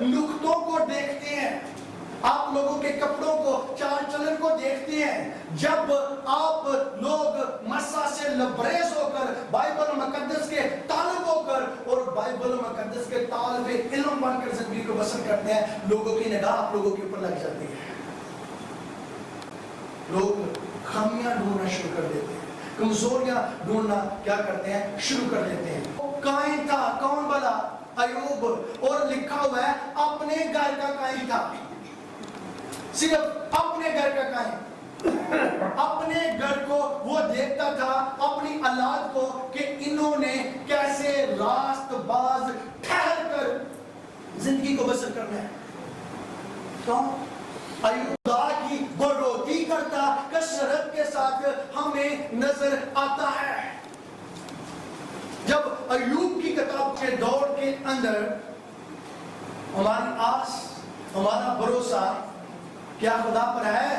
نقطوں کو دیکھتے ہیں، آپ لوگوں کے کپڑوں کو، چال چلن کو دیکھتے ہیں، جب آپ لوگ مسا سے لبریز ہو کر بائبل مقدس کے طالب ہو کر اور بائبل مقدس کے طالب علم بن کر زندگی کو بسر کرتے ہیں، لوگوں کی نگاہ آپ لوگوں کے اوپر لگ جاتی ہے، لوگ خامیاں ڈھونڈنا شروع کر دیتے ہیں، کمزوریاں ڈھونڈنا کیا کرتے ہیں شروع کر دیتے ہیں۔ قائم تھا کون بلا؟ ایوب، اور لکھا ہوا ہے اپنے گھر کا قائم تھا، صرف اپنے گھر کا قائم، اپنے گھر کو وہ دیکھتا تھا، اپنی اولاد کو کہ انہوں نے کیسے راست باز ٹھہر کر زندگی کو بسر کرنا ہے۔ کیوں؟ ایوب خدا کی بڑھوتی کرتا کثرت کے ساتھ ہمیں نظر آتا ہے۔ جب ایوب کی کتاب کے دور کے اندر ہماری آس، ہمارا بھروسہ کیا خدا پر ہے؟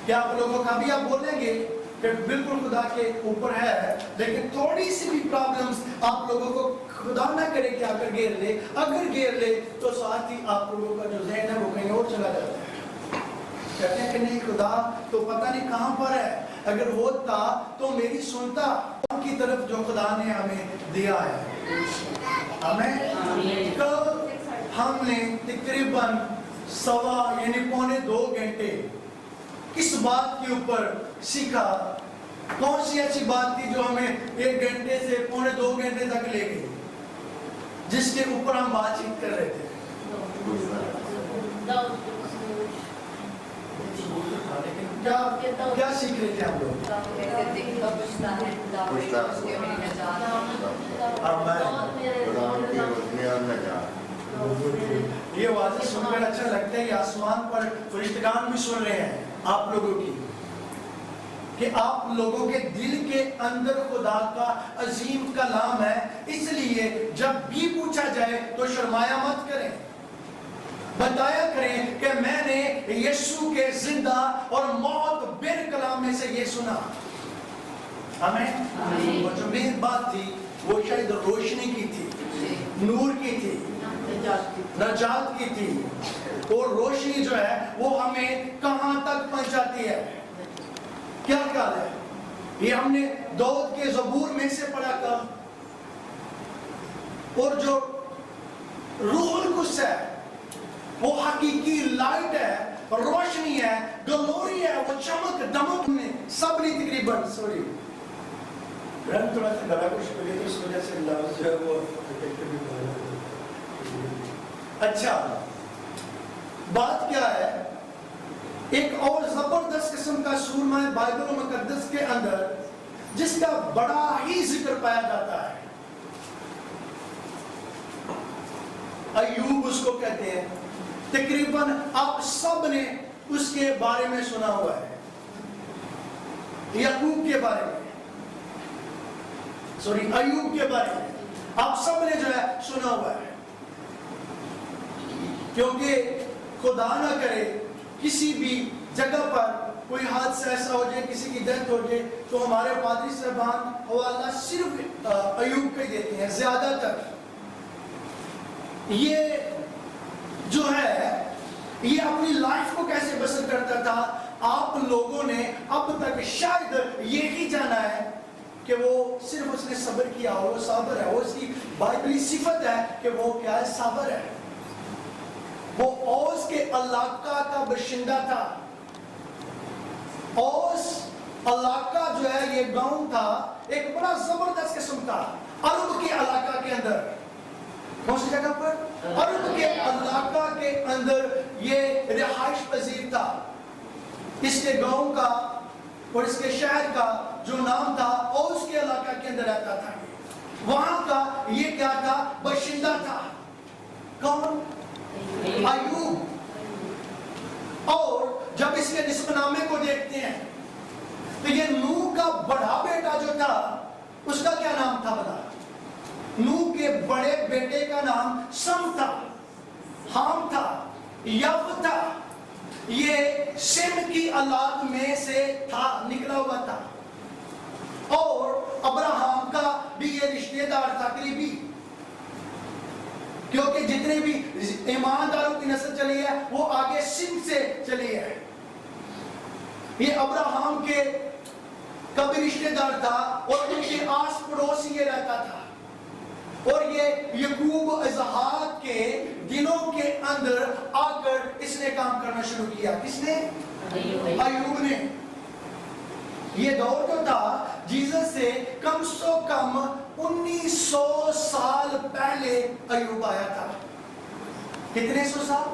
کیا آپ لوگوں کا بھی آپ بولیں گے کہ بالکل خدا کے اوپر ہے، لیکن تھوڑی سی بھی پرابلمز آپ لوگوں کو خدا نہ کرے کہ اگر گیر لے، اگر گیر لے تو ساتھ ہی آپ لوگوں کا جو ذہن ہے وہ کہیں اور چلا جاتا ہے، کہتے ہیں کہ نہیں خدا تو پتہ نہیں کہاں پر ہے، اگر ہوتا تو میری سنتا، ان کی طرف جو خدا نے ہمیں دیا ہے۔ ہمیں کل ہم نے تقریباً پونے 2 گھنٹے اس بات کے اوپر سیکھا، کون سی ایسی بات تھی جو ہمیں 1 گھنٹے سے پونے 2 گھنٹے تک لے گئی، جس کے اوپر ہم بات چیت کر رہے تھے؟ کیا سیکھ رہے تھے ہم لوگ؟ یہ واضح سن کر اچھا لگتا ہے، یہ آسمان پر فرشتگان بھی سن رہے ہیں آپ لوگوں کی، کہ آپ لوگوں کے دل کے اندر خدا کا عظیم کلام ہے، اس لیے جب بھی پوچھا جائے تو شرمایا مت کریں، بتایا کریں کہ میں نے یسوع کے زندہ اور موت بن کلام میں سے یہ سنا۔ ہمیں وہ جو مین بات تھی وہ شاید روشنی کی تھی، نور کی تھی، نجات کی تھی، اور روشنی جو ہے وہ ہمیں کہاں تک پہنچاتی ہے؟ کیا خیال ہے؟ یہ ہم نے داؤد کے زبور میں سے پڑھا تھا، اور جو روح القدس ہے وہ حقیقی لائٹ ہے، روشنی ہے، گلوری ہے، وہ چمک دمک میں سب نے تقریباً رنگ تھوڑا سا گلا کچھ پڑے تو اس وجہ سے لفظ جو ہے وہ اچھا بات کیا ہے؟ ایک اور زبردست قسم کا سورما ہے بائبل مقدس کے اندر جس کا بڑا ہی ذکر پایا جاتا ہے، ایوب اس کو کہتے ہیں، تقریباً آپ سب نے اس کے بارے میں سنا ہوا ہے، یعقوب کے بارے میں، ایوب کے بارے میں آپ سب نے جو ہے سنا ہوا ہے، کیونکہ خدا نہ کرے کسی بھی جگہ پر کوئی حادثہ ایسا ہو جائے، کسی کی ڈیتھ ہو جائے تو ہمارے پادری صاحبان حوالہ صرف ایوب کا ہی دیتے ہیں زیادہ تر۔ یہ جو ہے یہ اپنی لائف کو کیسے بسر کرتا تھا، آپ لوگوں نے اب تک شاید یہی جانا ہے کہ وہ صرف اس نے صبر کیا، وہ صابر ہے، وہ اس کی بائبلی صفت ہے کہ وہ کیا ہے؟ صابر ہے۔ وہ اوس کے علاقہ کا باشندہ تھا، اوس علاقہ جو ہے یہ گاؤں تھا، ایک بڑا زبردست قسم کا، عرب کے علاقہ کے اندر، کون سی جگہ پر؟ عرب کے علاقہ کے اندر یہ رہائش پذیر تھا، اس کے گاؤں کا اور اس کے شہر کا جو نام تھا اوس کے علاقہ کے اندر رہتا تھا، وہاں کا یہ کیا تھا؟ باشندہ تھا۔ کون؟ ایوب۔ اور جب اس کے نسب نامے کو دیکھتے ہیں تو یہ نوح کا بڑا بیٹا جو تھا اس کا کیا نام تھا بتا؟ نوح کے بڑے بیٹے کا نام سم تھا، حام تھا، یف تھا، یہ سم کی اولاد میں سے تھا، نکلا ہوا تھا، اور ابراہم کا بھی یہ رشتہ دار تھا قریبی، کیونکہ جتنے جتنے بھی ایمانداروں کی نسل چلی ہے وہ آگے سم سے چلی ہے. یہ ابراہم کے کبھی رشتہ دار تھا اور ان کے آس پڑوس یہ رہتا تھا. اور یہ یعقوب و اسحاق کے دلوں کے اندر آ کر اس نے کام کرنا شروع کیا. کس نے؟ ایوب نے. یہ دور جو تھا جیسس سے کم سو کم 1900 سال پہلے ایوب آیا تھا. کتنے سو سال؟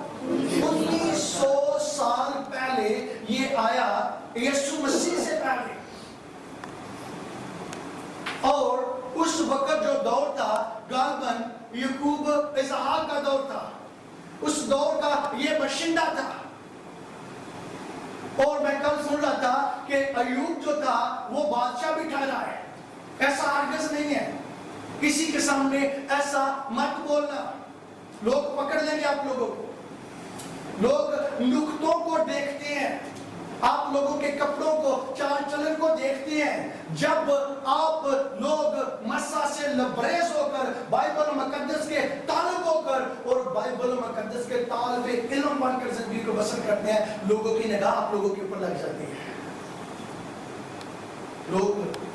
1900 سال پہلے یہ آیا یسوع مسیح سے پہلے. اور اس وقت جو دور تھا غالباً یعقوب اسحاق کا دور تھا. اس دور کا یہ باشندہ تھا. اور میں کل سن رہا تھا کہ ایوب جو تھا وہ بادشاہ بھی ٹھہرا ہے. ایسا ہرگز نہیں ہے. کسی کے سامنے ایسا مت بولنا. لوگ پکڑ لیں گے آپ لوگوں کو. لوگ نقطوں کو دیکھتے ہیں, آپ لوگوں کے کپڑوں کو, چال چلن کو دیکھتے ہیں. جب آپ لوگ مسا سے لبریز ہو کر بائبل مقدس کے طالب ہو کر اور بائبل مقدس کے طالب علم بن کر زندگی کو بسر کرتے ہیں, لوگوں کی نگاہ آپ لوگوں کے اوپر لگ جاتی ہے. لوگ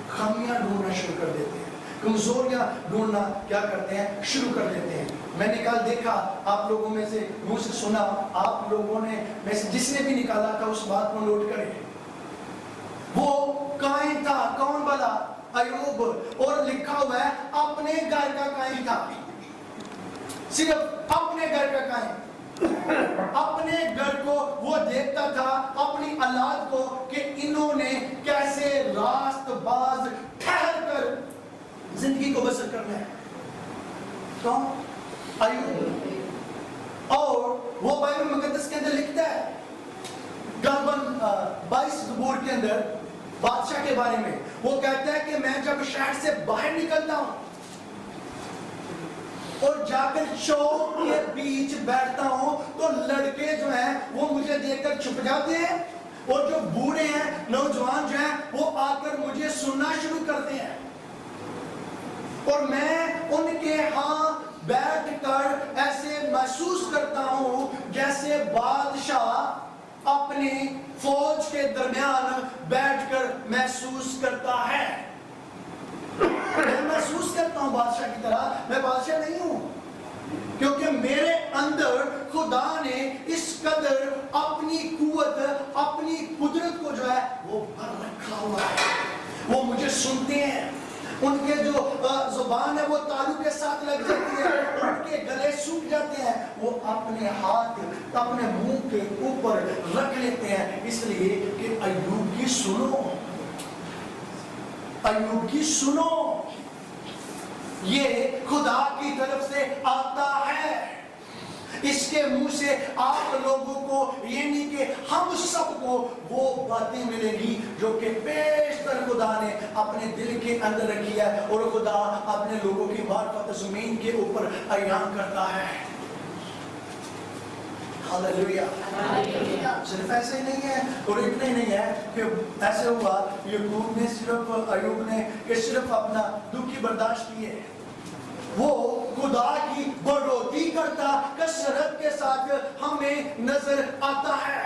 خامیاں ڈھونڈنا شروع کر دیتے ہیں, کمزوریاں ڈھونڈنا کیا کرتے ہیں شروع کر دیتے ہیں. میں نے کل دیکھا, آپ لوگوں میں سے منہ سے سنا, آپ لوگوں نے میں سے جس نے بھی نکالا تھا اس بات کو نوٹ کریں. وہ قائم تھا, کون بلا؟ ایوب. اور لکھا ہوا ہے اپنے گھر کا قائم تھا. صرف اپنے گھر کا قائم. اپنے گھر کو وہ دیکھتا تھا, اپنی اولاد کو, کہ انہوں نے کیسے راست باز ٹھہر کر زندگی کو بسر کرنا ہے. کون؟ ایوب. اور وہ بائبل مقدس کے اندر لکھتا ہے غالباً 22 زبور کے اندر بادشاہ کے بارے میں. وہ کہتا ہے کہ میں جب شہر سے باہر نکلتا ہوں اور جا کر چوک کے بیچ بیٹھتا ہوں تو لڑکے جو ہیں وہ مجھے دیکھ کر چھپ جاتے ہیں, اور جو بوڑھے ہیں, نوجوان جو ہیں, وہ آ کر مجھے سننا شروع کرتے ہیں. اور میں ان کے ہاں بیٹھ کر ایسے محسوس کرتا ہوں جیسے بادشاہ اپنی فوج کے درمیان بیٹھ کر محسوس کرتا ہے. میں محسوس کرتا ہوں بادشاہ کی طرح. میں بادشاہ نہیں ہوں, کیونکہ میرے اندر خدا نے اس قدر اپنی قوت, اپنی قدرت کو جو ہے وہ بھر رکھا ہوا ہے. وہ مجھے سنتے ہیں, ان کے جو زبان ہے وہ تالو کے ساتھ لگ جاتی ہے, ان کے گلے سوکھ جاتے ہیں, وہ اپنے ہاتھ اپنے منہ کے اوپر رکھ لیتے ہیں, اس لیے کہ ایوب کی سنو, ایوب کی سنو. یہ خدا کی طرف سے آتا ہے. اس کے منہ سے آپ لوگوں کو, یعنی کہ ہم سب کو وہ باتیں ملیں گی جو کہ بیشتر خدا نے اپنے دل کے اندر رکھی ہے, اور خدا اپنے لوگوں کی معرفت زمین کے اوپر اعلان کرتا ہے. ہاللویا. صرف ایسے ہی نہیں ہے, اور اتنا ہی نہیں ہے کہ ایسے ہوا یعقوب نے صرف, ایوب نے کہ صرف اپنا دکھ برداشت کیے. وہ خدا کی بڑھوتی کرتا کثرت کے ساتھ ہمیں نظر آتا ہے.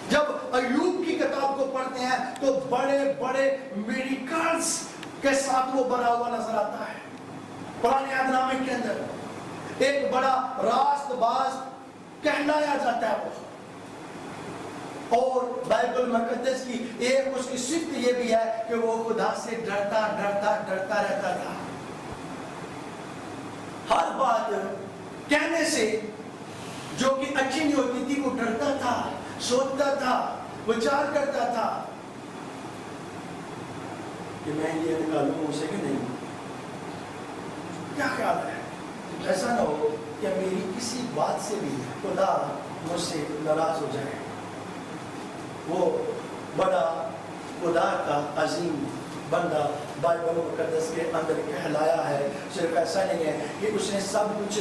جب ایوب کی کتاب کو پڑھتے ہیں تو بڑے بڑے میریکلز کے ساتھ وہ بھرا ہوا نظر آتا ہے. پرانے عہد نامے کے اندر ایک بڑا راست باز کہلایا جاتا ہے وہ. اور بائبل مقدس کی ایک اس کی صفت یہ بھی ہے کہ وہ خدا سے ڈرتا ڈرتا ڈرتا رہتا تھا. ہر بات کہنے سے جو کہ اچھی نہیں ہوتی تھی وہ ڈرتا تھا, سوچتا تھا, وچار کرتا تھا کہ میں یہ نکالوں اسے کہ نہیں. کیا خیال ہے, ایسا نہ ہو کہ میری کسی بات سے بھی خدا مجھ سے ناراض ہو جائے. وہ بڑا خدا کا عظیم بندہ بائبل مقدس کے اندر کہلایا ہے. صرف ایسا نہیں ہے کہ اس نے سب کچھ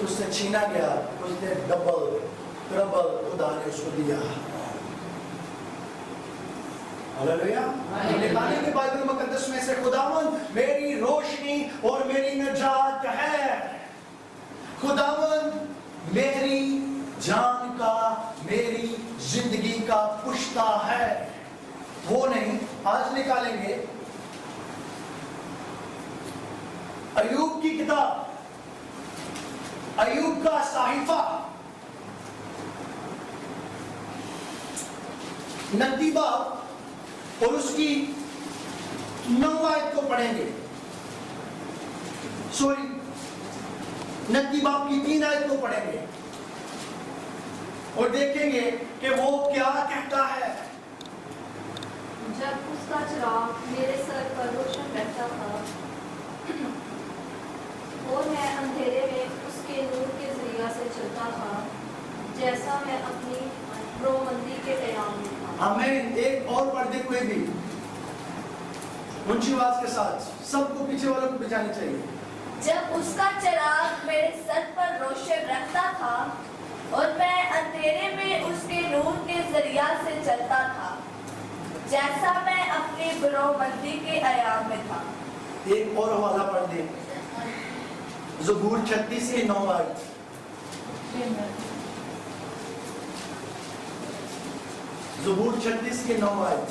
اس سے چھینا گیا, اس نے ڈبل ٹربل خدا نے اس کو دیا. ہاللویا. نکالیں گے بائبل مقدس میں سے خداوند میری روشنی اور میری نجات ہے. خداوند میری جان کا، میری زندگی کا پشتا ہے. وہ نہیں. آج نکالیں گے ایوب کی کتاب، ایوب کا صحیفہ 29 باب اور اس کی 9 آیت کو پڑھیں گے. 29 باب کی 3 آیت کو پڑھیں گے اور دیکھیں گے کہ وہ کیا کہتا ہے. جب اس کا چراغ میرے سر پر روشن رہتا تھا اور میں اندھیرے میں اس کے نور کے ذریعہ سے چلتا تھا، جیسا میں اپنی برومندی کے قیام میں تھا. ہمیں ایک اور پردے کوئی بھی اونچی آواز کے ساتھ سب کو پیچھے والوں کو بچانا چاہیے. جب اس کا چراغ میرے سر پر روشن رکھتا تھا اور میں اندھیرے میں اس کے نور کے ذریعہ سے چلتا تھا، جیسا میں اپنی برومندی کے ایام میں تھا. ایک اور حوالہ پڑھ دیں. زبور 36 کی 9 آیت. زبور 36 کی 9 آیت.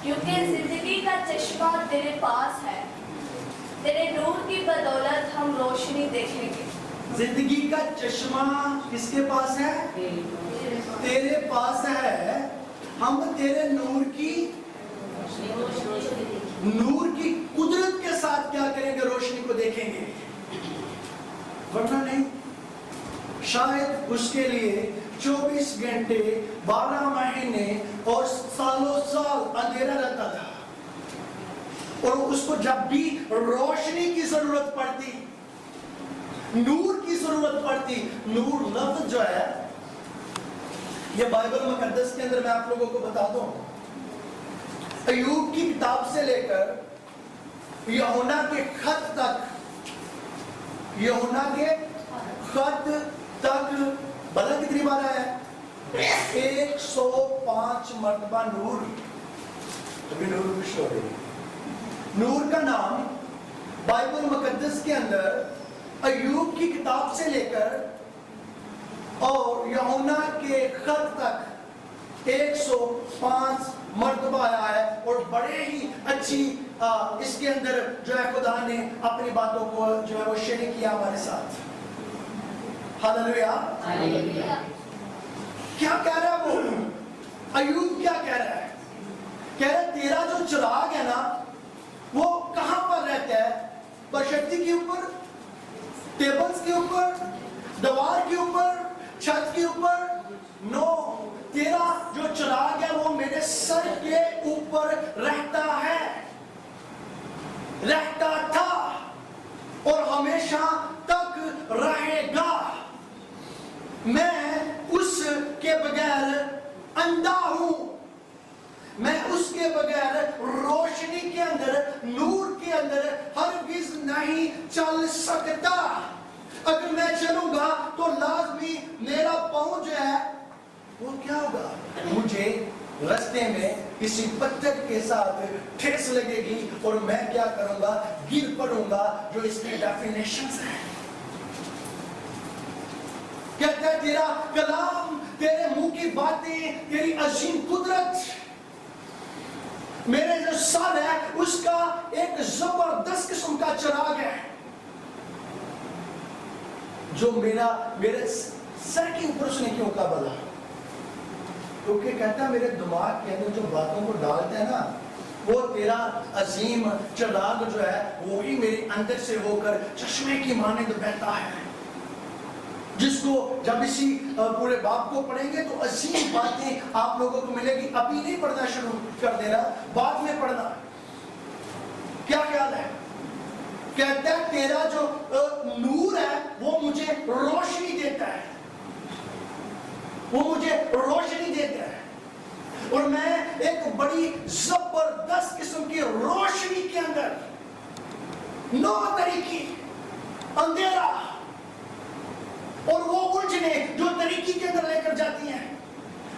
کیونکہ زندگی کا چشمہ تیرے پاس ہے، تیرے نور کی بدولت ہم روشنی دیکھیں گے. زندگی کا چشمہ کس کے پاس ہے؟ تیرے پاس ہے. ہم تیرے نور کی قدرت کے ساتھ کیا کریں گے؟ روشنی کو دیکھیں گے. ورنہ نہیں. شاید اس کے لیے 24 گھنٹے 12 مہینے اور سالوں سال اندھیرا رہتا تھا، اور اس کو جب بھی روشنی کی ضرورت پڑتی، نور کی ضرورت پڑتی. نور لفظ جو ہے یہ بائبل مقدس کے اندر میں آپ لوگوں کو بتا دوں، ایوب کی کتاب سے لے کر یوحنا کے خط تک، یوحنا کے خط تک بلا کتنی بار ہے؟ 105 مرتبہ نور. ابھی نور خوش ہو گئی. نور کا نام بائبل مقدس کے اندر ایوب کی کتاب سے لے کر اور یوحنا کے خط تک 105 مرتبہ آیا ہے، اور بڑے ہی اچھی اس کے اندر جو ہے خدا نے اپنی باتوں کو جو ہے وہ شیئر کیا ہمارے ساتھ. ہاللویا. کیا کہہ رہا ہے وہ ایوب؟ کیا کہہ رہا ہے؟ کہہ رہا ہے تیرا جو چراغ ہے نا وہ کہاں پر رہتا ہے؟ برشتی کے اوپر، ٹیبلز کے اوپر، دیوار کے اوپر، چھت کے اوپر؟ نو. تیرا جو چراغ ہے وہ میرے سر کے اوپر رہتا ہے، رہتا تھا اور ہمیشہ تک رہے گا. میں اس کے بغیر اندھا ہوں. میں اس کے بغیر روشنی کے اندر، نور کے اندر ہرگز نہیں چل سکتا. اگر میں چلوں گا تو لازمی میرا پاؤں جو ہے وہ کیا ہوگا؟ مجھے رستے میں کسی پتھر کے ساتھ ٹھیس لگے گی اور میں کیا کروں گا؟ گر پڑوں گا. جو اس کے ڈیفینیشنز ہیں. کہتا ہے تیرا کلام، تیرے منہ کی باتیں، تیری عظیم قدرت میرے جو سر ہے اس کا ایک زبردست قسم کا چراغ ہے جو میرے سر کے اوپر اس نے کیوں کا بلا؟ کیونکہ کہتا ہے میرے دماغ کے اندر جو باتوں کو ڈالتا ہے نا وہ تیرا عظیم چراغ جو ہے وہی میرے اندر سے ہو کر چشمے کی مانند بہتا ہے، جس کو جب اسی پورے باب کو پڑھیں گے تو عظیم باتیں آپ لوگوں کو ملے گی. ابھی نہیں پڑھنا شروع کر دینا، بعد میں پڑھنا. کیا خیال ہے؟ کہتا ہے تیرا جو نور ہے وہ مجھے روشنی دیتا ہے، وہ مجھے روشنی دیتا ہے، اور میں ایک بڑی زبردست قسم کی روشنی کے اندر، نو طریقی اندھیرا اور وہ الجھنے جو طریقے کے اندر لے کر جاتی ہیں،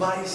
22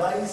22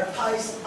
28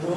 2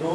2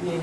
3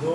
2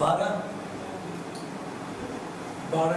12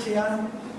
6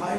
5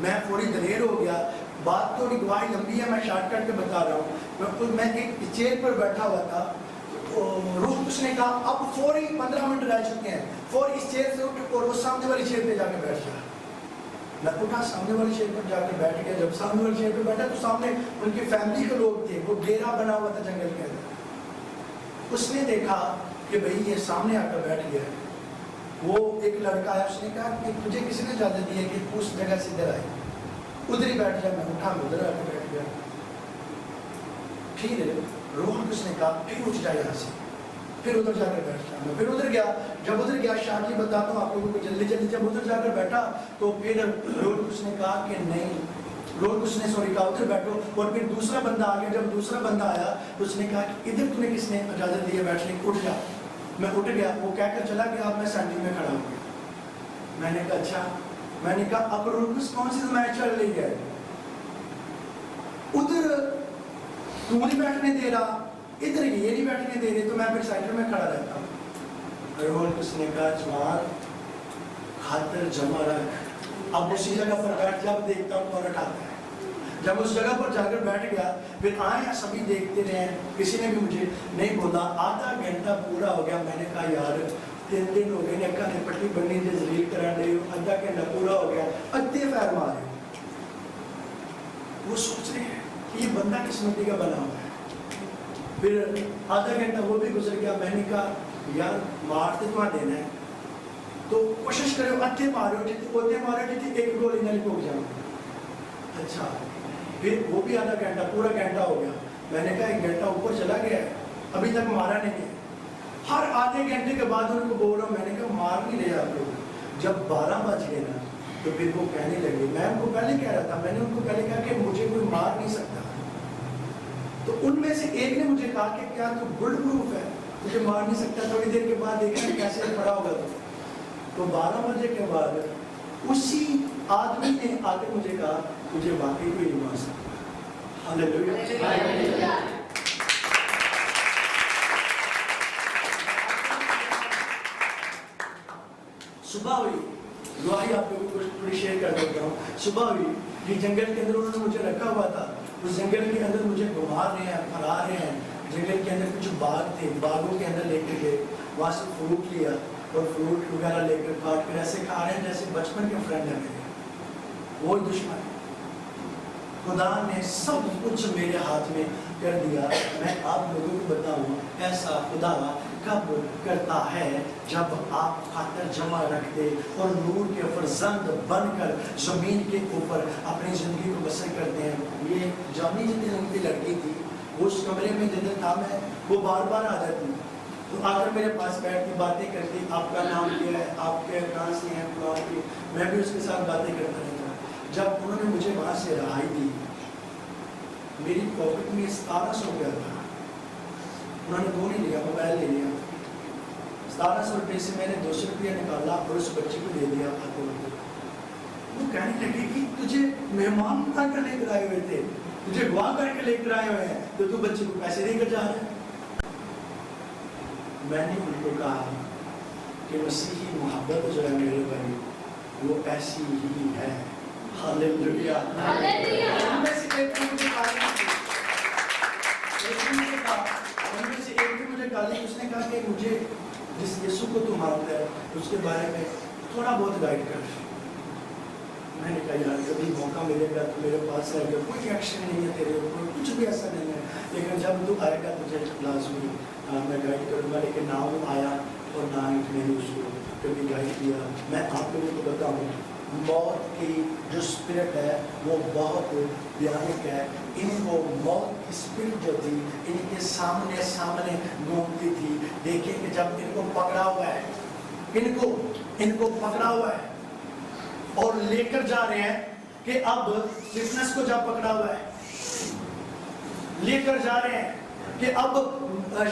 میں فوری دلیر ہو گیا. بات تو گواہی لمبی ہے, میں شارٹ کٹ کے بتا رہا ہوں. میں ایک چیئر پر بیٹھا ہوا تھا, روح اس نے کہا اب فوری 15 منٹ رہ چکے ہیں, فوری اس چیئر سے اٹھ اور وہ سامنے والی چیئر پہ جا کے بیٹھ گیا. میں اٹھا, سامنے والی چیئر پر جا کے بیٹھ گیا. جب سامنے والی چیئر پہ بیٹھا تو سامنے ان کی فیملی کے لوگ تھے, وہ ڈیرا بنا ہوا تھا جنگل کے اندر. اس نے دیکھا کہ بھئی یہ سامنے آ کر بیٹھ گیا ہے. وہ ایک لڑکا ہے, اس نے کہا کہ تجھے کسی نے اجازت دی ہے کہ اس جگہ سے ادھر آئے, ادھر ہی بیٹھ جائے. میں اٹھا, میں ادھر آ کے بیٹھ گیا. پھر روح اس نے کہا پھر اٹھ جائے یہاں سے, پھر ادھر جا کر بیٹھ جائے. میں پھر ادھر گیا. جب ادھر گیا, شارٹلی بتاتا ہوں آپ لوگوں کو جلدی جلدی, جب ادھر جا کر بیٹھا تو پھر روح اس نے کہا کہ نہیں, روح اس نے سوری کہا ادھر بیٹھو. اور پھر دوسرا بندہ آ گیا. جب دوسرا بندہ آیا تو اس نے کہا کہ ادھر تمہیں کس نے اجازت دی ہے بیٹھنے کی, اٹھ جا. میں اٹھ گیا. وہ کہہ کر چلا گیا, میں سینٹر میں کھڑا ہو گیا. میں نے کہا اچھا. میں نے کہا اب روح کون سی میچ چل رہی ہے, ادھر تو نہیں بیٹھنے دے رہا, ادھر یہ نہیں بیٹھنے دے رہے, تو میں پھر سینٹر میں کھڑا رہتا ہوں. روح اس نے کہا جوان خاطر جمع رکھ, اب اسی جگہ پر بیٹھ جا, دیکھتا ہوں کون اٹھاتا ہے. جب اس جگہ پر جا کر بیٹھ گیا, پھر آئے سبھی دیکھتے رہے, کسی نے بھی مجھے نہیں بولا. آدھا گھنٹہ پورا ہو گیا. میں نے کہا یار 3 دن ہو گئے, نکا نے پٹی بنی جو زلیل کرا رہی ہوں, آدھا گھنٹہ پورا ہو گیا, ادھے پیر مارے. وہ سوچ رہے ہیں کہ یہ بندہ قسمتی کا بنا ہوا ہے. پھر آدھا گھنٹہ وہ بھی گزر گیا. میں نے کہا یار مار تو تمہیں دینا ہے تو کوشش کرو ادھے مارو, جتنے ادھے مارو جتنے ایک گولی نہ لپک جاؤ. اچھا, پھر وہ بھی آدھا گھنٹہ, پورا گھنٹہ ہو گیا. میں نے کہا 1 گھنٹہ اوپر چلا گیا ہے, ابھی تک مارا نہیں ہے. ہر آدھے گھنٹے کے بعد ان کو بول رہا ہوں. میں نے کہا مار نہیں رہے آپ لوگ. جب 12 بج گئے نا تو پھر وہ کہنے لگے, میں ان کو پہلے کہہ رہا تھا, میں نے ان کو پہلے کہا کہ مجھے کوئی مار نہیں سکتا. تو ان میں سے ایک نے مجھے کہا کہ کیا تو بلڈ پروف ہے, مجھے مار نہیں سکتا. تھوڑی دیر کے بعد دیکھا کہ کیسے پڑا ہوگا. تو 12 بجے کے بعد اسی آدمی نے آ کے مجھے کہا مجھے واقعی کوئی نہیں مار سکتا. ہاللیلویا. صبح ہوئی, گواہی آپ لوگوں کو تھوڑی شیئر کر دیتا ہوں. صبح ہوئی, یہ جنگل کے اندر انہوں نے مجھے رکھا ہوا تھا. اس جنگل کے اندر مجھے گھما رہے ہیں, پھرا رہے ہیں. جنگل کے اندر کچھ باغ تھے, باغوں کے اندر لے کے گئے, وہاں سے فروٹ لیا اور فروٹ وغیرہ لے کر کاٹ کر ایسے کھا رہے ہیں جیسے بچپن کے فرینڈ ہیں میرے. وہ دشمن خدا نے سب کچھ میرے ہاتھ میں کر دیا. میں آپ لوگوں کو بتاؤں, ایسا خدا کب کرتا ہے جب آپ خاطر جمع رکھتے اور نور کے فرزند بن کر زمین کے اوپر اپنی زندگی کو بسر کرتے ہیں. یہ جانی جتنی رنگ کی لڑکی تھی, وہ اس کمرے میں جدھر تھا میں, وہ بار بار آ جاتی, تو آ کر میرے پاس بیٹھ کے باتیں کرتی. آپ کا نام کیا ہے, آپ کے کہاں سے ہیں, فلاں کی. میں بھی اس کے ساتھ باتیں کرتا رہتا. جب انہوں نے مجھے وہاں سے رہائی دی, میری پاکٹ میں 1700 روپیہ تھا. انہوں نے وہ نہیں لیا, موبائل لے لیا. 1700 روپئے سے میں نے 200 روپیہ نکالا اور اس بچے کو دے دیا آتے وقت. وہ کہنے لگے کہ تجھے مہمان بنا کر لے کر آئے ہوئے تھے, تجھے گواہ کر کے لے کر آئے ہوئے ہیں, تو بچے کو پیسے دے کر جا رہے ہیں. میں نے ان کو کہا کہ مسیحی محبت جو ہے میرے بھائی, وہ ایسی ہی ہے. ہاللیلویا. ان میں سے ایک نے مجھے گالی, اس نے کہا کہ مجھے جس یسوع کو تو مانتا ہے اس کے بارے میں تھوڑا بہت گائیڈ کر. میں نے کہا یار کبھی موقع ملے گا تو میرے پاس آئے گا, کوئی ایکشن نہیں ہے تیرے اوپر, کچھ بھی ایسا نہیں ہے, لیکن جب تو آئے گا تجھے لازمی میں گائیڈ کروں گا. لیکن نہ وہ آیا اور نہ میں نے اس کو کبھی گائیڈ کیا. میں آپ لوگوں کو بتاؤں, موت کی جو اسپرٹ ہے وہ بہت بھیانک ہے. ان کو موت کی اسپرٹ جو تھی ان کے سامنے گھومتی تھی. دیکھیں کہ جب ان کو پکڑا ہوا ہے, ان کو پکڑا ہوا ہے اور لے کر جا رہے ہیں کہ اب فٹنس کو جب پکڑا ہوا ہے, لے کر جا رہے ہیں کہ اب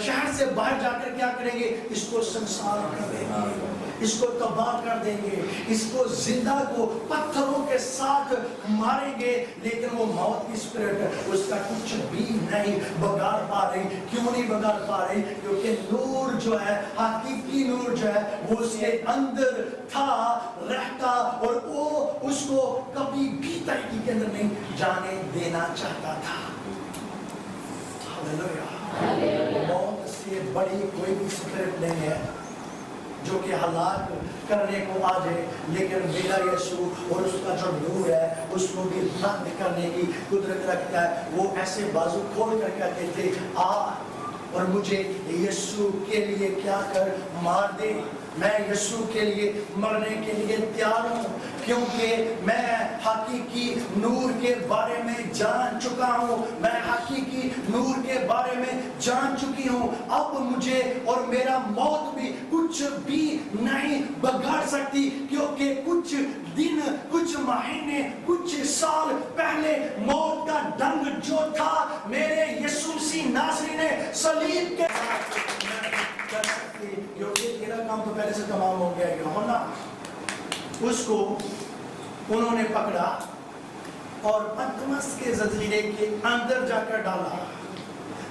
شہر سے باہر جا کر کیا کریں گے, اس کو سنسار کر دیں گے, اس کو تباہ کر دیں گے, اس کو زندہ کو پتھروں کے ساتھ ماریں گے, لیکن وہ موت کی اسپرٹ اس کا کچھ بھی نہیں بگاڑ پا رہی. کیوں نہیں بگاڑ پا رہی؟ کیونکہ نور جو ہے, حقیقی نور جو ہے, وہ اس کے اندر تھا, رہتا, اور وہ اس کو کبھی بھی تاریکی کے اندر نہیں جانے دینا چاہتا تھا. ہاللیلویہ. موت سے بڑی کوئی بھی اسپرٹ نہیں ہے جو کہ ہلاک کرنے کو آ جائے, لیکن میرا یسوع اور اس کا جو نور ہے اس کو بھی بند کرنے کی قدرت رکھتا ہے. وہ ایسے بازو کھول کر کہتے تھے, آ اور مجھے یسوع کے لیے کیا کر مار دے, میں یسوع کے لیے مرنے کے لیے تیار ہوں, کیونکہ میں حقیقی نور کے بارے میں جان چکا ہوں, میں حقیقی نور کے بارے میں جان چکی ہوں. اب مجھے اور میرا موت بھی کچھ بھی نہیں بگاڑ سکتی, کیونکہ کچھ دن, کچھ مہینے, کچھ سال پہلے موت کا ڈنگ جو تھا میرے یسوع مسیح ناصری نے صلیب کے کر سکتی, کیونکہ تیرا کام تو پہلے سے تمام ہو گیا ہونا. اس کو انہوں نے پکڑا اور پتمس کے زنجیرے کے اندر جا کر ڈالا,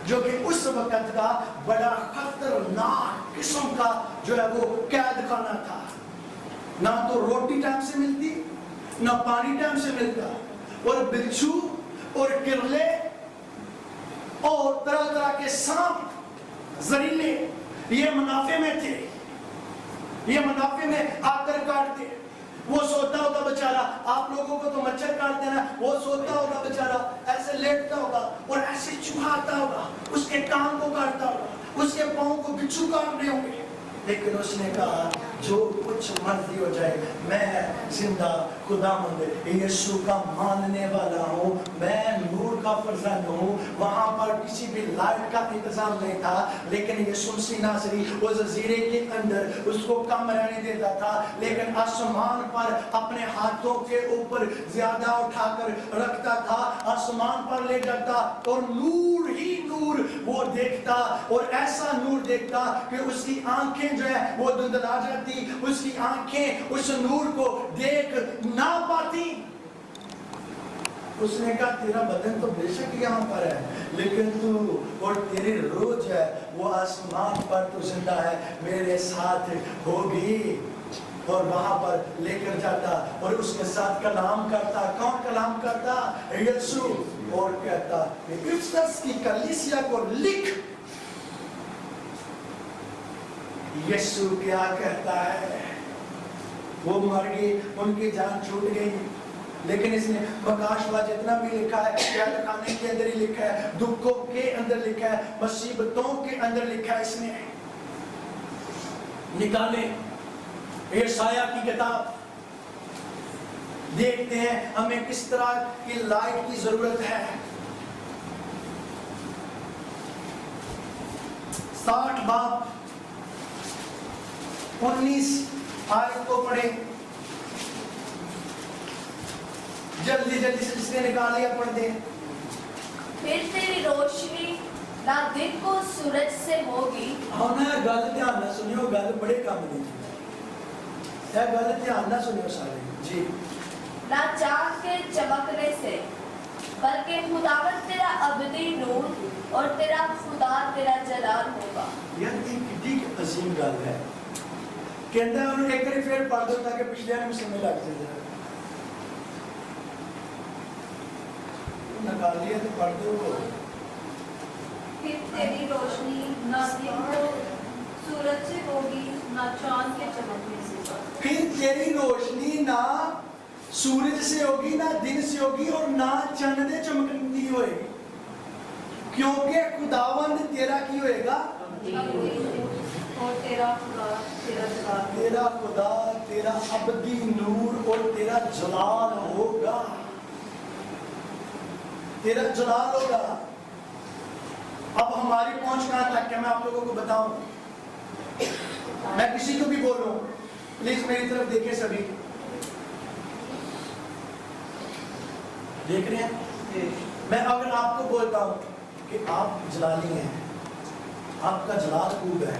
جو کہ اس وقت کا بڑا خطرناک قسم کا جو ہے وہ قید خانہ تھا. نہ تو روٹی ٹائم سے ملتی, نہ پانی ٹائم سے ملتا, اور بچھو اور کرلے اور طرح طرح کے سانپ زہریلے یہ منافع میں تھے, یہ منافع میں آ کر کاٹتے. وہ سوتا ہوگا بیچارہ, آپ لوگوں کو تو مچھر کاٹ دینا, وہ سوتا ہوگا بیچارہ, ایسے لیٹتا ہوگا اور ایسے چبھاتا ہوگا, اس کے کان کو کاٹتا ہوگا, اس کے پاؤں کو بچھو کاٹ رہے ہوں گے. لیکن اس نے کہا جو کچھ مرضی ہو جائے, میں زندہ خداوند یسوع کا ماننے والا ہوں, میں نور کا فرزند ہوں. وہاں پر کسی بھی لائٹ کا انتظام نہیں تھا, لیکن یسوع مسیح ناصری وہ جزیرے کے اندر اس کو کم رہنے دیتا تھا, لیکن آسمان پر اپنے ہاتھوں کے اوپر زیادہ اٹھا کر رکھتا تھا, آسمان پر لے جاتا اور نور ہی نور وہ دیکھتا, اور ایسا نور دیکھتا کہ اس کی آنکھیں جو ہے وہ دھندلا جاتی, اس کی آنکھیں اس نور کو دیکھ نہ پاتی. اس نے کہا تیرا بدن تو بے شک یہاں پر ہے, لیکن تو اور تیری روح جو ہے وہ آسمان پر تو زندہ ہے, میرے ساتھ ہوگی. اور وہاں پر لے کر جاتا اور اس کے ساتھ کلام کرتا. کون کلام کرتا؟ یسوع. اور کہتا کہ افسس کی کلیسیا کو لکھ, یسوع کیا کہتا ہے. وہ مر گئی, ان کی جان چھوٹ گئی, لیکن اس نے بکاشوا جتنا بھی لکھا ہے, قید خانے کے اندر ہی لکھا ہے, دکھوں کے اندر لکھا ہے, مصیبتوں کے اندر لکھا ہے. اس نے نکالے یشعیاء کی کتاب, دیکھتے ہیں ہمیں کس طرح کی لائٹ کی ضرورت ہے. 60 باب 19 آیت کو پڑھیں, جلدی جلدی سے جس نے نکال لیا پڑھ دیں. پھر تیری روشنی نہ دن کو سورج سے ہوگی. ہونا ہے گل دھیان نہ سنیو, گل بڑے کام دی ہے, گل دھیان نہ سنیو سارے جی. نہ چاند کے چمکنے سے, بلکہ خداوند تیرا ابدی نور اور تیرا خدا تیرا جلال ہوگا. یار یہ کتنی عظیم گل ہے. کہتا ہے انہوں ایک بار پھر پڑھ دو تاکہ پچھلے میں سمجھ لگ جائے. نکال لیا تو پڑھ دو. پھر تیری روشنی نہ دن کو سورج سے ہوگی, نہ چاند کے چمکنے سے. پھر تیری روشنی نہ سورج سے ہوگی, نہ دن سے ہوگی, اور نہ چاند چمکتی ہوئے گی, کیونکہ خداوند تیرا کی ہوئے گا, اور تیرا خدا تیرا جلال. تیرا خدا تیرا ابدی نور اور تیرا جلال ہوگا, تیرا جلال ہوگا. اب ہماری پہنچ کہاں تک ہے میں آپ لوگوں کو بتاؤں. میں کسی کو بھی بول رہا ہوں, پلیز میری طرف دیکھیں سبھی. دیکھ رہے ہیں؟ میں اگر آپ کو بولتا ہوں کہ آپ جلالی ہیں, آپ کا جلال خوب ہے,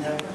Never.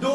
2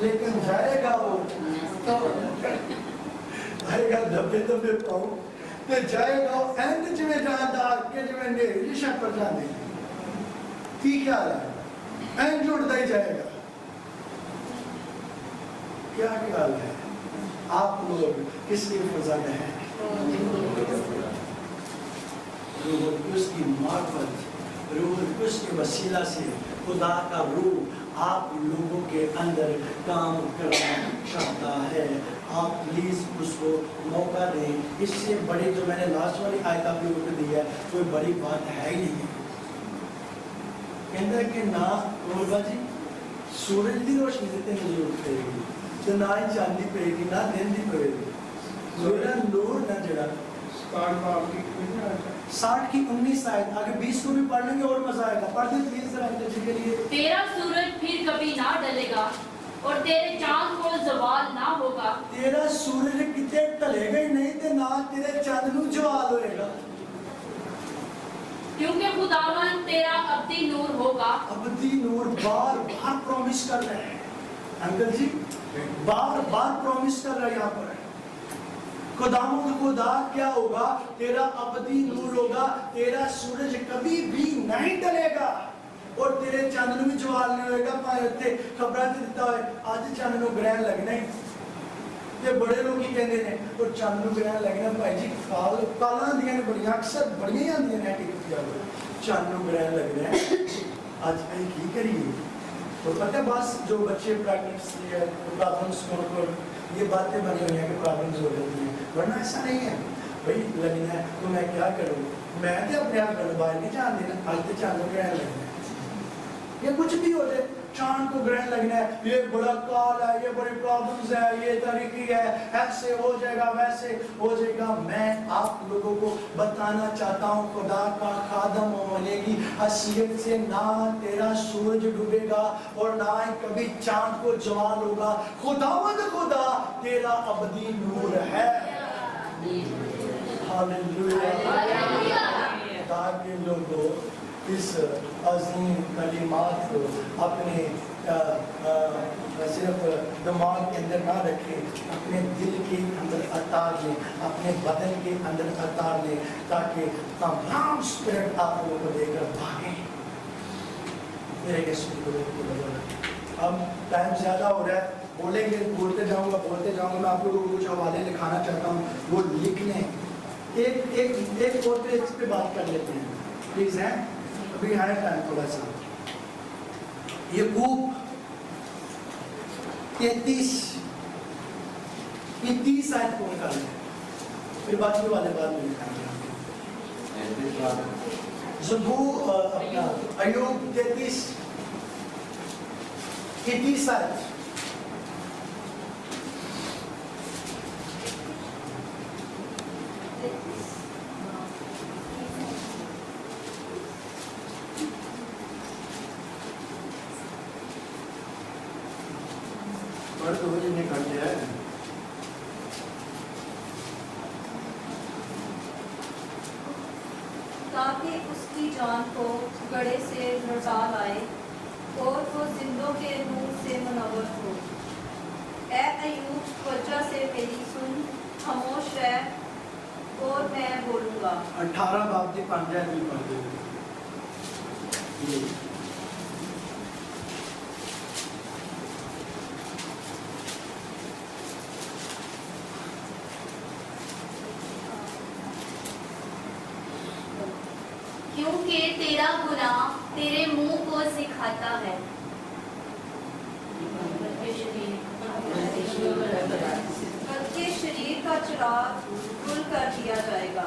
لیکن جائے گا وہ تو آئے گا دبے دبے پاؤ تے جائے گا وہ اینڈ جویں جاندا کہ جویں نے رشک پر جاندے کی خیال ہے اینڈ جڑدا ہی جائے گا کیا خیال ہے آپ لوگ کس کی فضا میں ہیں روح القدس کی معرفت روح القدس کے وسیلہ سے خدا کا روح آپ لوگوں کے اندر کام کرنا چاہتا ہے آپ پلیز اس کو موقع دیں اس سے بڑی جو میں نے لاسٹ والی آیت آپ لوگوں کو دی ہے کوئی بڑی بات ہے ہی نہیں کہتا ہے کہ نہ رولبا جی سورج کی روشنی دیتے ہیں ضرورت پڑے گی تو نہ ہی چاندی پڑے گی نہ دن دی پڑے گی میرا نور نہ جڑا 60 کی 19 آیت آگے 20 کو بھی پڑھ لیں گے اور مزہ آئے گا پڑھ دیں پلیز ذرا بچے کے لیے تیرا سورج پھر کبھی نہ ڈلے گا اور تیرے چاند کو زوال نہ ہوگا تیرا سورج کتے ڈلے گا ہی نہیں تے نہ تیرے چاند نو زوال ہوئے گا کیونکہ خداوند تیرا ابدی نور ہوگا ابدی نور بار بار پرومس کر رہے ہیں انکل جی بار بار پرومس کر رہا ہے یہاں پر خداوند خدا کیا ہوگا تیرا ابدی نور ہوگا تیرا سورج کبھی بھی نہیں ڈلے گا اور تیرے چاند نو بھی جوال نہیں ہوئے گا پائے اتنے خبریں دیتا ہوئے آج چاند نو گرہن لگنا ہی یہ بڑے لوگ ہی کہندے ہیں اور چاند نو گرہن لگنا بھائی جی کالاں دیاں نے بڑیاں اکثر بڑیاں آندیاں نے ٹکٹ کیا ہوئے چاند نو گرہن لگنا ہے آج کل کی کریے اور پتہ ہے بس جو بچے پریکٹس یا پرابلمس کو یہ باتیں بنی ہوئی ہیں کہ پرابلمز ہو جاتی ہیں ورنہ ایسا نہیں ہے بھائی لگنا ہے تو میں کیا کروں میں تو اپنے آپ گھر باہر نہیں جان دینا آج تو چاند کو گرہن لگنا ہے یہ کچھ بھی ہو جائے چاند کو گرہن لگنا ہے یہ بڑا کال ہے یہ بڑی پرابلمز ہے یہ طریقی ہے ایسے ہو جائے گا ویسے ہو جائے گا میں آپ لوگوں کو بتانا چاہتا ہوں خدا کا خادم ہونے کی حیثیت سے نہ تیرا سورج ڈوبے گا اور نہ ہی کبھی چاند کو جوال ہوگا خداوند خدا تیرا ابدی نور ہے ہاللویا تاکہ لوگوں اس عظیم کلمات کو اپنے صرف دماغ کے اندر نہ رکھیں اپنے دل کے اندر اتار لیں اپنے بدن کے اندر اتار لیں تاکہ تمام اسپرٹ آپ لوگوں کو دے کر بھاگیں میرے یسوع کو اب ٹائم زیادہ ہو رہا ہے بولیں گے بولتے جاؤں گا میں آپ لوگوں کو کچھ حوالے لکھانا چاہتا ہوں وہ لکھ لیں ایک اور پہ اس پہ بات کر لیتے ہیں پلیز ہیں ابھی ہے ٹائم تھوڑا سا یعقوب 30 آیت کو نکال لیں پھر باقی والے بعد میں نکال لیں زبور اپنا ایوب 33 آیت تاکہ اس کی جان کو گڑھے سے لوٹا لائے اور وہ زندوں کے نور سے منور ہو اے ایوب وجہ سے میری سن خاموش رہ اور میں بولوں گا 18 باب دی 5 آیت بھی پڑھ دیں کیونکہ تیرا گناہ تیرے منہ کو سکھاتا ہے بلکہ شریر کا چراغ گل کر دیا جائے گا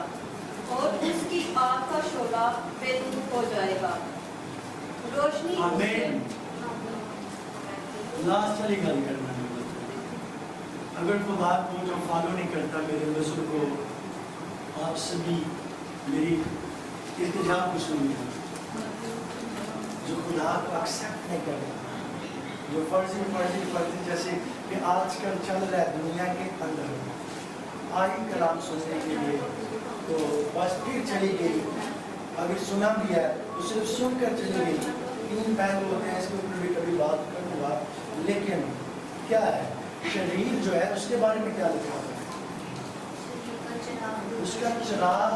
اور اس کی آنکھ کا شعلہ بے دور ہو جائے گا روشنی آمین لاسٹ والی گل کرنا اگر خدا کو جو فالو نہیں کرتا میرے وزر کو آپ سبھی میری التجا کو سنیے جو خدا کو ایکسیپٹ نہیں کرتا جو فرضی جیسے کہ آج کل چل رہا ہے دنیا کے اندر آئی کلام سننے کے لیے تو بس پھر چلی گئی اگر سنا بھی ہے تو صرف سن کر چلی گئی 3 پہلو ہوتے ہیں اس کے اوپر بھی کبھی بات کروں گا لیکن کیا ہے؟ شریر جو ہے اس کے بارے میں کیا لکھا ہوا ہے؟ اس کا چراغ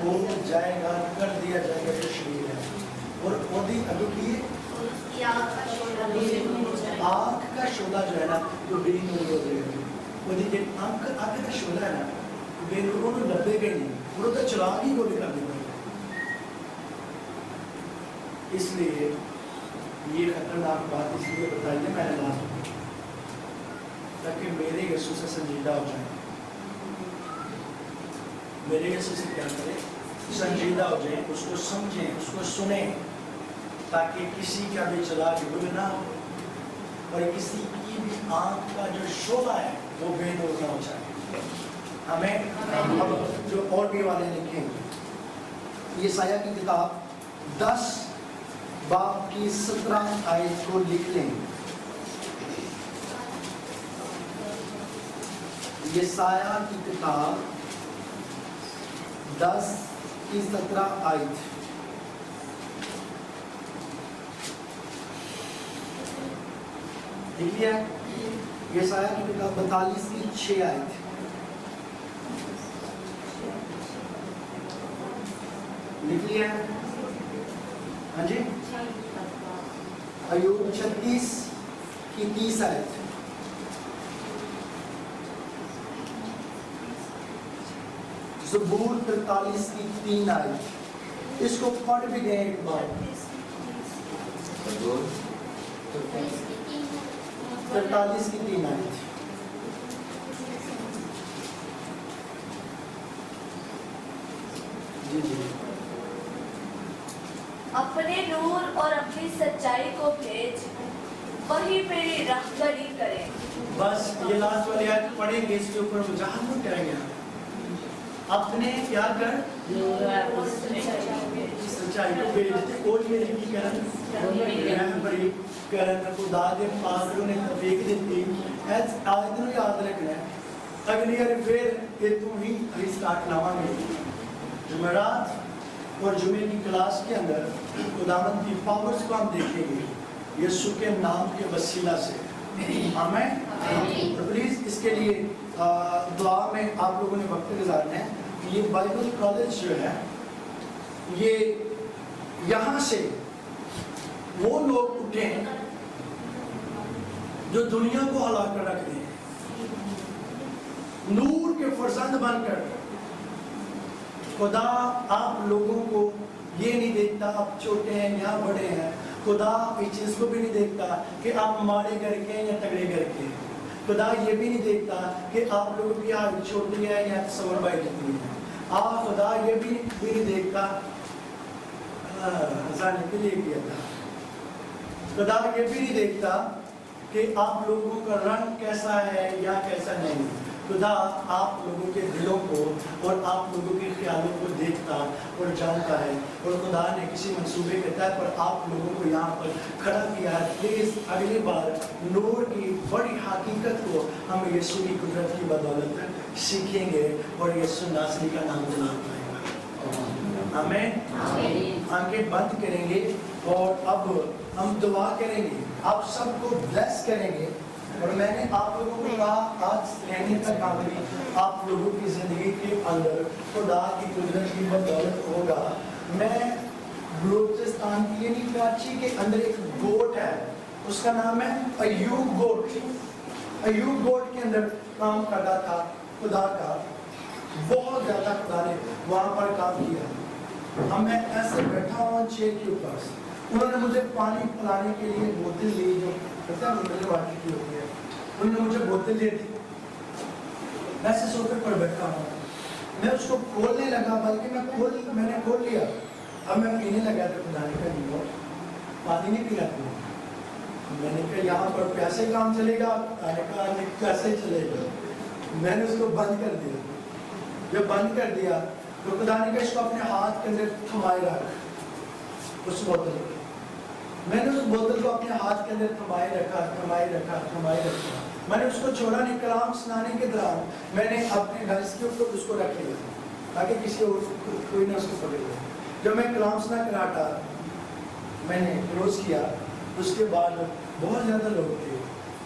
ہو جائے گا، کر دیا جائے گا جو شریر ہے، اور اودی اگو کی آنکھ کا شعلہ جو ہے نا وہ بے نور ہو جائے گا. اودی کے آنکھ کا شعلہ ہے نا بے نور کو لبے گا نہیں، وہ تو چراغ ہی گولی کر دے گا. اس لیے یہ خطرناک بات اس لیے بتائیے میں نے لازم تاکہ میرے یسوع سے سنجیدہ ہو جائیں، میرے یسوع سے کیا کریں؟ سنجیدہ ہو جائیں، اس کو سمجھیں، اس کو سنیں، تاکہ کسی کا بھی چراغ گل نہ ہو اور کسی کی بھی آنکھ کا جو شعلہ ہے وہ بے نور نہ ہو جائے. ہمیں اب جو اور بھی والے لکھیں گے، یہ سایہ کی کتاب 10 باب کی 17 آیت کو لکھ لیں. یہ سایہ کی کتاب 10 کی 17 آیت. لکھ لیا؟ یہ سایہ کی کتاب 42 کی 6 آیت. لکھ لیا؟ ہاں جی. ایوب 36 کی 30 آیت. زبور 43 کی 3 آیت. اس کو پڑھ بھی دیں ایک بار. 43 کی 3 آیت. جی جی. اپنے نور اور اپنی سچائی کو بھیج، وہی میری رہبری کرے. بس یہ لاسٹ والی آیت پڑھیں گے، اس کے اوپر وضاحت کریں گے. اپنے کیا کر سچائی کو بھیجتے اور یہ لکھی رہبری کرن. خدا دے پاک نے توفیق دیتی ایس آیت نو یاد رکھنا ہے. اگلی بار پھر یہ تم ہی ریسٹارٹ لاواں گے. جمعرات اور جمعے کی کلاس کے اندر خداوند کی پاورز کو ہم دیکھیں گے یسوع کے نام کے وسیلہ سے. آمین. پلیز اس کے لیے دعا میں آپ لوگوں نے وقت گزارنا ہے. یہ بائبل کالج جو ہے یہ یہاں سے وہ لوگ اٹھیں جو دنیا کو ہلا کر رکھ دیں، نور کے فرزند بن کر. خدا آپ لوگوں کو یہ نہیں دیکھتا آپ چھوٹے ہیں یا بڑے ہیں. خدا اس چیز کو بھی نہیں دیکھتا کہ آپ ماڑے گھر کے ہیں یا تگڑے گھر کے ہیں. خدا یہ بھی نہیں دیکھتا کہ آپ لوگوں کی ہائٹ چھوٹی ہے یا سور بائی جتنی ہے. خدا یہ بھی نہیں دیکھتا ہنسانے کے لیے کیا تھا. خدا یہ بھی نہیں دیکھتا کہ آپ لوگوں کا رنگ کیسا ہے یا کیسا نہیں. خدا آپ لوگوں کے دلوں کو اور آپ لوگوں کے خیالوں کو دیکھتا اور جانتا ہے. اور خدا نے کسی منصوبے کے تحت پر آپ لوگوں کو یہاں پر کھڑا کیا ہے. پلیز اگلی بار نور کی بڑی حقیقت کو ہم یسوع کی قدرت کی بدولت سیکھیں گے اور یسوع ناصری کا نام لینا پائے گا. آمین. آنکھیں بند کریں گے اور اب ہم دعا کریں گے. آپ سب کو بلیس کریں گے. اور میں نے آپ لوگوں کو کہا آج رہنے کا کام بھی آپ لوگوں کی زندگی کے اندر خدا کی قدرت کی بدولت ہوگا. میں بلوچستان کی یعنی کراچی کے اندر ایک گوٹ ہے، اس کا نام ہے ایوب گوٹ. ایوب گوٹ کے اندر کام کرتا تھا خدا کا. بہت زیادہ خدا نے وہاں پر کام کیا. اب میں ایسے بیٹھا ہوں چیئر کے اوپر. انہوں نے مجھے پانی پلانے کے لیے بوتل لی جو پتہ ہے منرل واٹر کی ہوتی ہے. انہوں نے مجھے بوتل دے دی. میں ایسے سوفے پر بیٹھا ہوں. میں اس کو کھولنے لگا، بلکہ میں نے کھول لیا. اب میں پینے لگا تو خدا نے کہا نہیں پانی نہیں پینا تھا. میں نے کہا یہاں پر پیسے کام چلے گا. میں نے کہا کیسے چلے گا. میں نے اس کو بند کر دیا. جب بند کر دیا تو خدا نے کہا اس کو اپنے ہاتھ کے اندر تھمائے رکھ اس بوتل کو. میں نے اس بوتل کو اپنے ہاتھ کے اندر تھمائے رکھا. میں نے اس کو چھوڑا نہیں. کلام سنانے کے دوران میں نے اپنے ڈائس کے اوپر اس کو رکھ لیا تاکہ کسی اور کوئی نہ اس کو پکڑ لے. جب میں کلام سنا کر ہٹا میں نے کلوز کیا. اس کے بعد بہت زیادہ لوگ تھے.